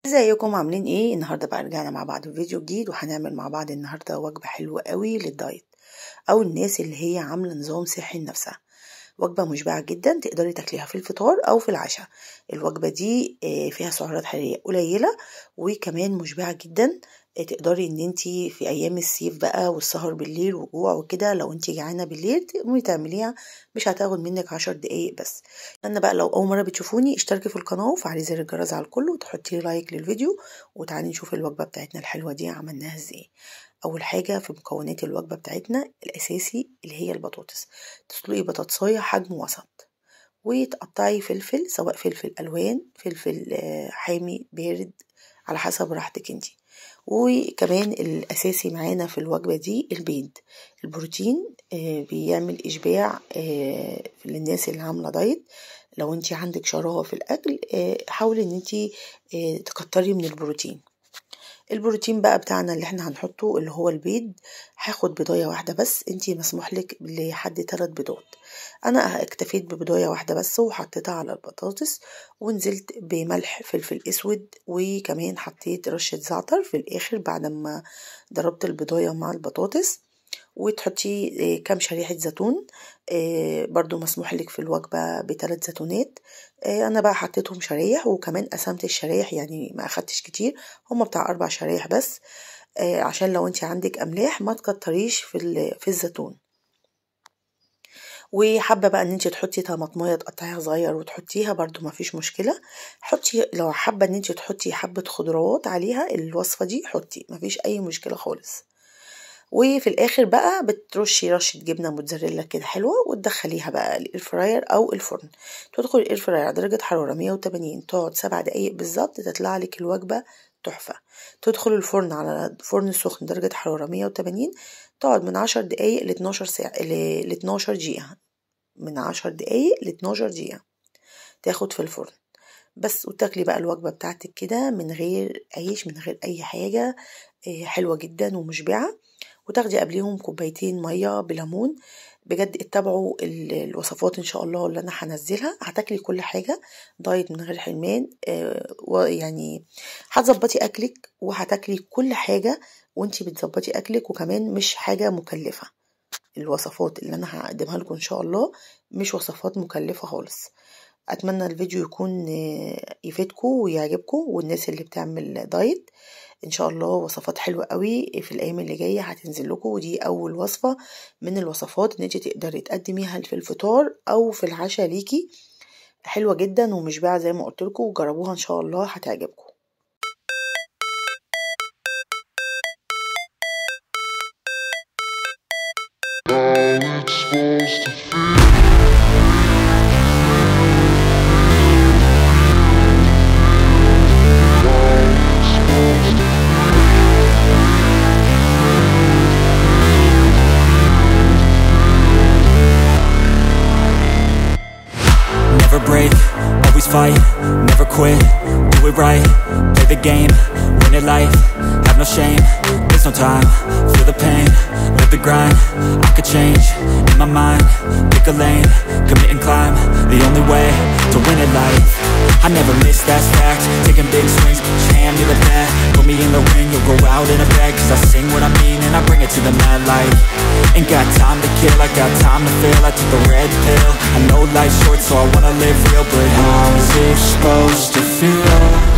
ازيكم عاملين ايه؟ النهارده بقى رجعنا مع بعض في فيديو جديد، وهنعمل مع بعض النهارده وجبه حلوه قوي للدايت او الناس اللي هي عامله نظام صحي لنفسها. وجبه مشبعه جدا، تقدري تاكليها في الفطار او في العشاء. الوجبه دي فيها سعرات حراريه قليله وكمان مشبعه جدا. تقدري ان انتي في ايام الصيف بقى والسهر بالليل وجوع وكده، لو انتي جعانه بالليل تقومي تعمليها، مش هتاخد منك 10 دقايق بس. انا بقى لو اول مره بتشوفوني اشتركي في القناه وفعلي زر الجرس على الكل وتحطي لي لايك للفيديو، وتعالي نشوف الوجبه بتاعتنا الحلوه دي عملناها ازاي. اول حاجه في مكونات الوجبه بتاعتنا الاساسي اللي هي البطاطس. تسلقي بطاطسايه حجم وسط، وتقطعي فلفل، سواء فلفل الوان، فلفل حامي بارد، على حسب راحتك انتي. وكمان الاساسي معانا في الوجبه دي البيض. البروتين بيعمل اشباع للناس اللي عامله دايت. لو انتي عندك شراهه في الاكل حاولي ان انتي تكتري من البروتين. البروتين بقى بتاعنا اللي احنا هنحطه اللي هو البيض، هاخد بيضايه واحده بس، انتي مسموح لك لحد 3 بيضات. انا اكتفيت ببيضايه واحده بس وحطيتها على البطاطس، ونزلت بملح فلفل اسود، وكمان حطيت رشه زعتر في الاخر بعد ما ضربت البيضايه مع البطاطس. وتحطي كام شريحة زيتون، برضو مسموح لك في الوجبة ب3 زيتونات. انا بقى حطيتهم شرايح، وكمان قسمت الشرايح يعني ما اخدتش كتير، هما بتاع 4 شرايح بس، عشان لو انت عندك املاح ما تكتريش في الزيتون. وحابه بقى ان انت تحطي طماطمايه تقطعيها صغير وتحطيها برضو ما فيش مشكله. حطي لو حابه ان انت تحطي حبه خضروات عليها الوصفه دي، حطي ما فيش اي مشكله خالص. وفي الاخر بقى بترشي رشه جبنه موتزاريلا كده حلوه، وتدخليها بقى الاير فراير او الفرن. تدخل الاير فراير على درجه حراره 180، تقعد 7 دقايق بالظبط، تطلع لك الوجبه تحفه. تدخل الفرن على فرن سخن درجه حراره 180، تقعد من 10 دقايق ل 12 ساعه ل 12 دقيقه، من 10 دقايق ل 12 دقيقه تاخد في الفرن بس. وتاكلي بقى الوجبه بتاعتك كده من غير عيش، من غير اي حاجه، حلوه جدا ومشبعه. وتاخدي قبليهم كوبايتين ميه بليمون. بجد اتبعوا الوصفات ان شاء الله اللي انا هنزلها، هتاكلي كل حاجه دايت من غير حرمان. ويعني هتظبطي اكلك وهتاكلي كل حاجه وانتي بتظبطي اكلك، وكمان مش حاجه مكلفه. الوصفات اللي انا هقدمها لكم ان شاء الله مش وصفات مكلفه خالص. اتمنى الفيديو يكون يفيدكم ويعجبكم، والناس اللي بتعمل دايت ان شاء الله وصفات حلوه قوي في الايام اللي جايه هتنزل لكم. ودي اول وصفه من الوصفات ان انت تقدري تقدميها في الفطار او في العشاء ليكي، حلوه جدا ومشبعه زي ما قلت لكم، وجربوها ان شاء الله هتعجبكم. Never break, always fight, never quit, do it right, play the game, win it life, have no shame, there's no time, feel the pain, live the grind, I could change, in my mind, pick a lane, commit and climb, the only way to win it life. I never miss, that's fact, taking big swings, put your hand to the bat, put me in the ring, you'll go out in a bag, cause I sing what I mean and I bring it to the mad light. Ain't got time to kill, I got time to feel, I took the red pill, I know life's short so I wanna live real, but how's it supposed to feel?